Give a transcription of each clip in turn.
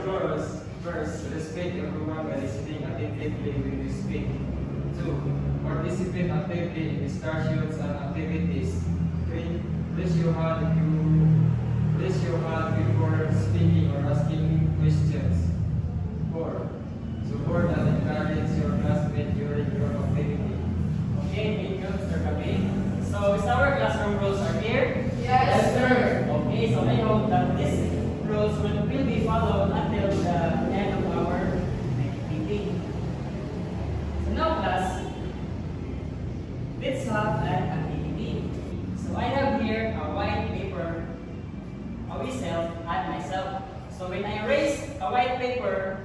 rules. First, respect everyone by listening attentively when you speak. 2. Participate actively in discussions and activities. 3. Raise your hand before speaking or asking questions. 4. Support and encourage your classmates during your activity. Okay, thank you, Mr. Kabin. So, is our classroom rules are here? Yes, sir. Okay, so I hope that these rules will be followed until the end of our meeting. So now, class, let's have an activity. So I have here a white paper, a whistle, and myself. So when I raise a white paper,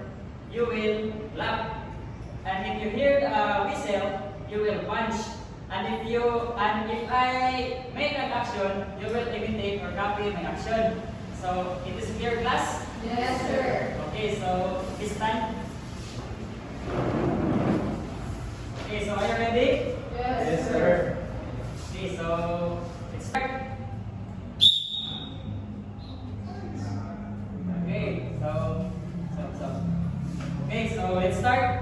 you will clap. And if you hear a whistle, you will punch. And if I make an action, you will imitate or copy my action. So it is clear, class? Yes, sir. Okay, so this time. Okay, so are you ready? Yes, sir. Okay, so let's start. Okay, so. Okay, so let's start.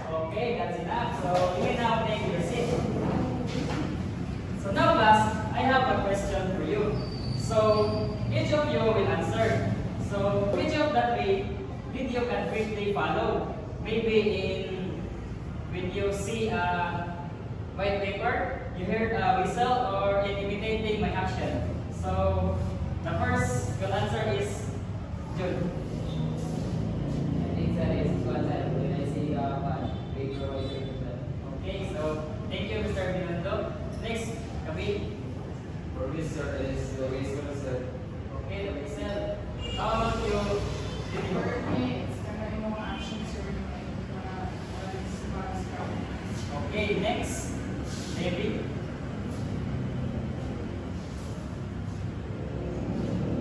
Okay, that's enough. So you may now take your seat. So now, class, I have a question for you. So each of you will answer. So which of that video can quickly follow? Maybe when you see a white paper, you heard a whistle, or in imitating my action. So the first good answer is June. I think that is what when I see paper or paper. Okay, so thank you, Mr. Binando. Next, Kabi. For me, sir, is the whistle, sir. Okay, the whistle. How about you, Junior? Okay, next, David.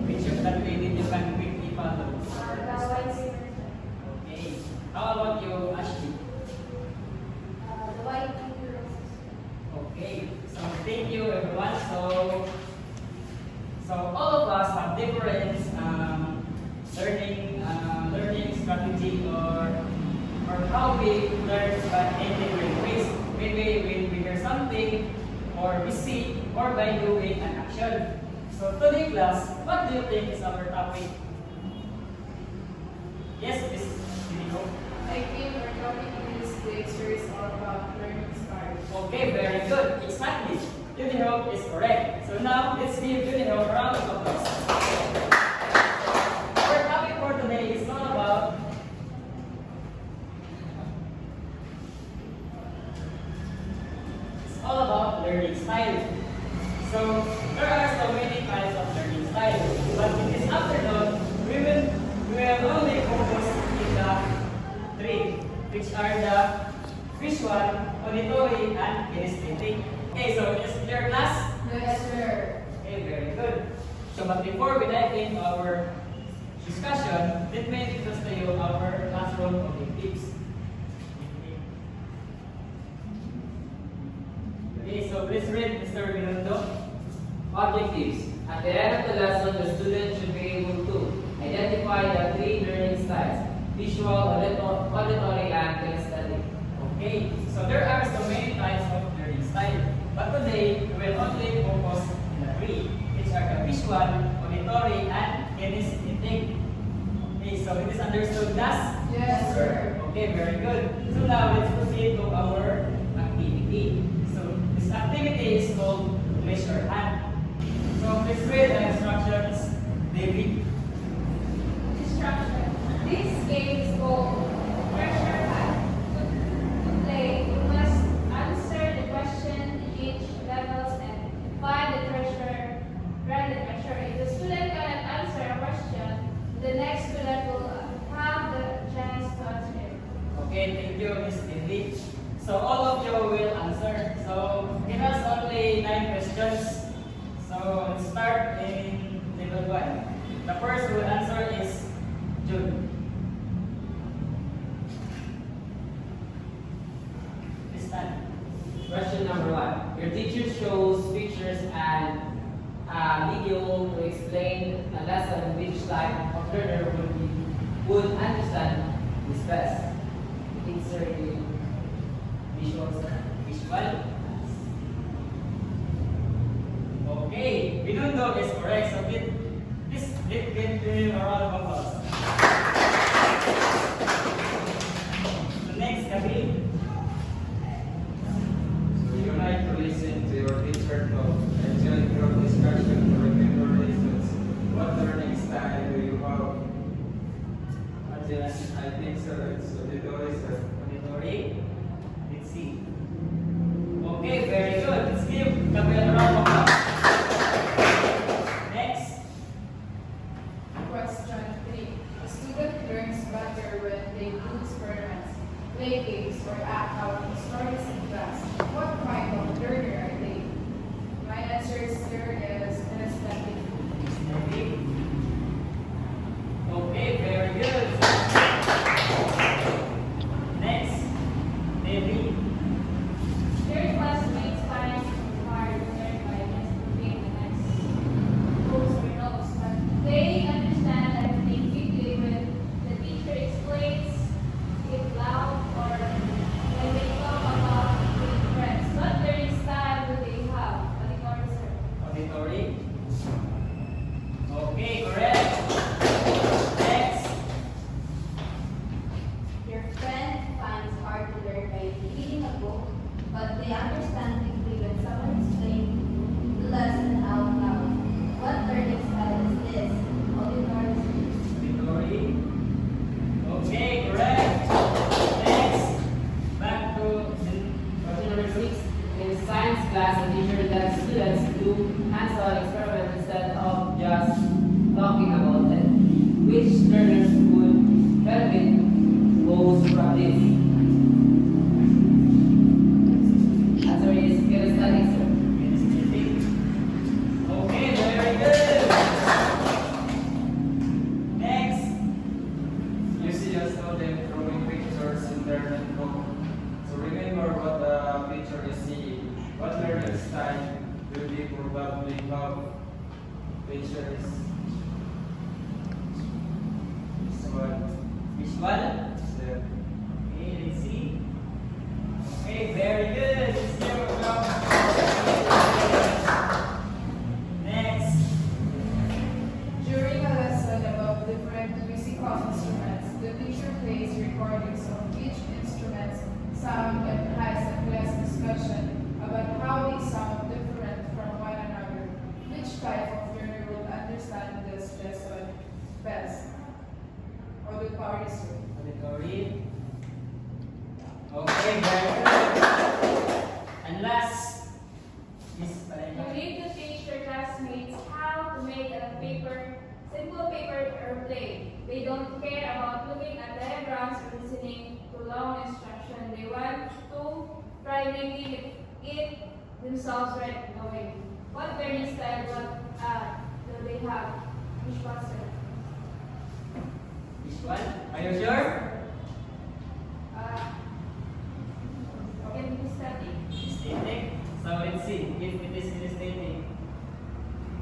Which of that way did you can quickly follow? Okay. How about you, Ashley? Okay. So thank you, everyone. So all of us have different learning strategy or how we learn in different ways. Maybe when we hear something, or we see, or by doing an action. So today, class, what do you think is our topic? Yes, Miss Dinigo. I think our topic in this lecture is all about learning style. Okay, very good. Exactly. Unihope is correct. So now, let's give Unihope a round of applause. Our topic for today is all about learning style. So there are so many kinds of learning style. But in this afternoon, we will only focus in the three, which are the visual, auditory, and kinesthetic. Okay, so is clear, class? Yes, sir. Okay, very good. So, but before we dive into our discussion, let me introduce to you our classroom objectives. Okay, so please read, Mr. Binondo. Objectives. At the end of the lesson, the student should be able to identify the three learning styles: visual, auditory, and kinesthetic. Okay, so there are so many types of learning style. But today, we will only focus on the three, which are the visual, auditory, and kinesthetic. Okay, so it is understood, class? Yes, sir. Okay, very good. So now let's proceed to our activity. So this activity is called raise your hand. So please read the instructions, David. Instruction. This game is called Treasure Hunt. To play, you must answer the question, age, levels, and find the treasure. If the student cannot answer a question, the next student will have the chance to answer it. Okay, thank you, Miss David. So all of you will answer. So give us only 9 questions. So let's start in level 1. The first will learner would understand this best. Insert the visual. Okay, Binundo is correct. So please give a round of applause. The next, Gabi. So you like to listen to your teacher talk and join group discussion to remember lessons. What learning style do you have? I think so. It's auditory, sir. Auditory. Let's see. Okay, very good. Let's give Gabi a round of applause. Next. Question 3. A student learns better when they do experiments, play games, or act out stories in class. What kind of learner are they? My answer is here is kinesthetic. Okay, very good. Next, Debbie. Your classmates find it hard to learn by just looking the next post or notes, but they understand everything quickly when the teacher explains it loud or when they talk about with friends. What learning style do they have? Auditory, sir. Auditory. Okay, correct. Next, Your friend finds hard to learn by reading a book, but they understand quickly when someone explains the lesson out loud. What learning style is this? Auditory. auditory. Okay, correct. Next, back to Question number 6. In science class, a teacher lets students do hands-on experiments instead of just talking about it. Which learners would benefit most from this? Answer is kinesthetic, sir. kinesthetic. Okay, very good. Next, You see a student drawing pictures in their notebook. So remember what the picture is seeing. What learning style do they probably have? Picture is visual. visual. Sir. Okay, let's see. Okay, very good. Let's give a round. Next, During a lesson about different musical instruments, the teacher plays recordings of each instrument's sound and has a class discussion about how they sound different from one another. Which type of learner will understand this lesson best? Auditory, sir. auditory. Okay, very good. And last, Miss You Pareja. need to teach your classmates how to make a simple paper airplane. They don't care about looking at diagrams or listening to long instruction. They want to try making it themselves right away. What learning style do they have? Which one, sir? Visual. Are you sure? Can you study? Kinesthetic. So let's see if it is kinesthetic.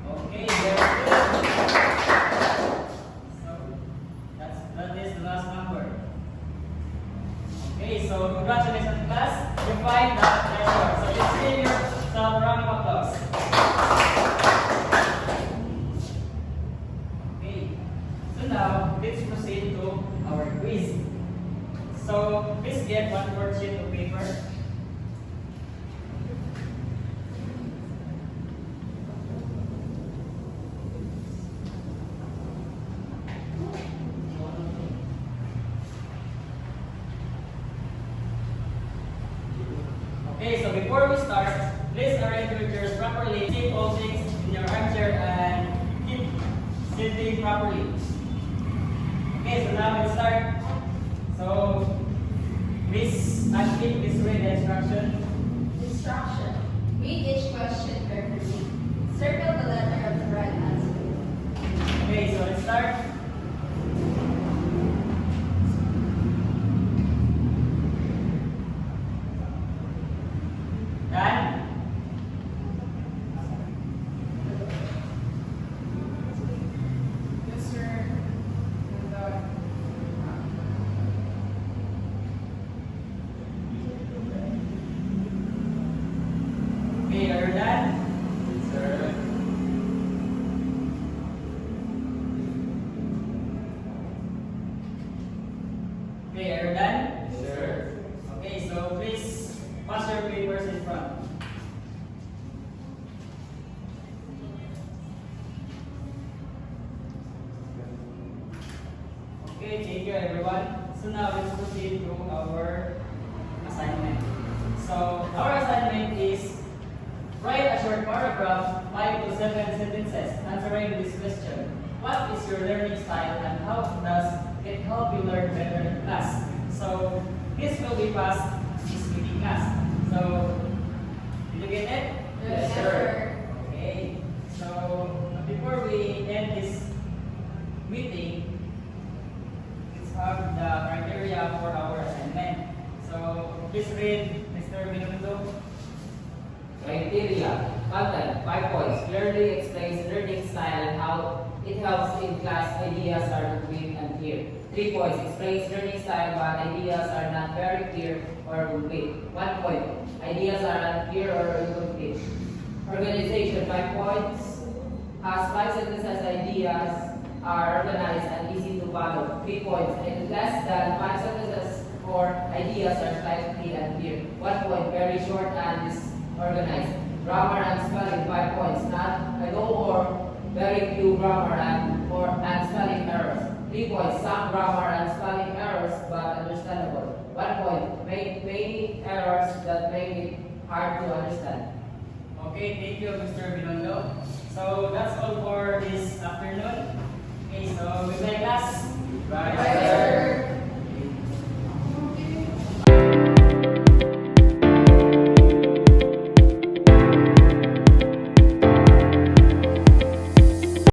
Okay, very good. So that is the last number. Okay, so congratulations class. You find that there. So let's give yourself a round of applause. Okay. So now let's proceed to our quiz. So please get one more sheet of paper. Okay, so before we start, please arrange your chairs properly, keep all things in your armchair, and keep sitting properly. Okay, so now let's start. So, Miss Ashley, please read the instruction. Instruction. Read each question carefully. Circle the letter of the right answer. Okay, so let's start. Dan? Yes, sir. Okay, are you done? Yes, sir. Okay, so please pass your papers in front. Okay, thank you everyone. So now let's proceed to our assignment. So our assignment is write a short paragraph, 5 to 7 sentences, answering this question. What is your learning style and how does it help you learn better in class? So this will be passed this meeting class. So did you get it? Yes, sir. Okay. So before we end this meeting, let's have the criteria for our assignment. So please read, Mr. Minundo. Criteria. Content. 5 points. Clearly explains learning style and how it helps in class. Ideas are quick and clear. 3 points. Explains learning style but ideas are not very clear or complete. 1 point. Ideas are unclear or incomplete. Organization. 5 points. Has 5 sentences. Ideas are organized and easy to follow. 3 points. In less than 5 sentences or ideas are slightly unclear. 1 point. Very short and disorganized. Grammar and spelling. 5 points. Not no or very few grammar and spelling errors. 3 points. Some grammar and spelling errors but understandable. 1 point. Many errors that make it hard to understand. Okay, thank you, Mr. Binondo. So that's all for this afternoon. Okay, so goodbye class. Bye, Bye, sir. sir.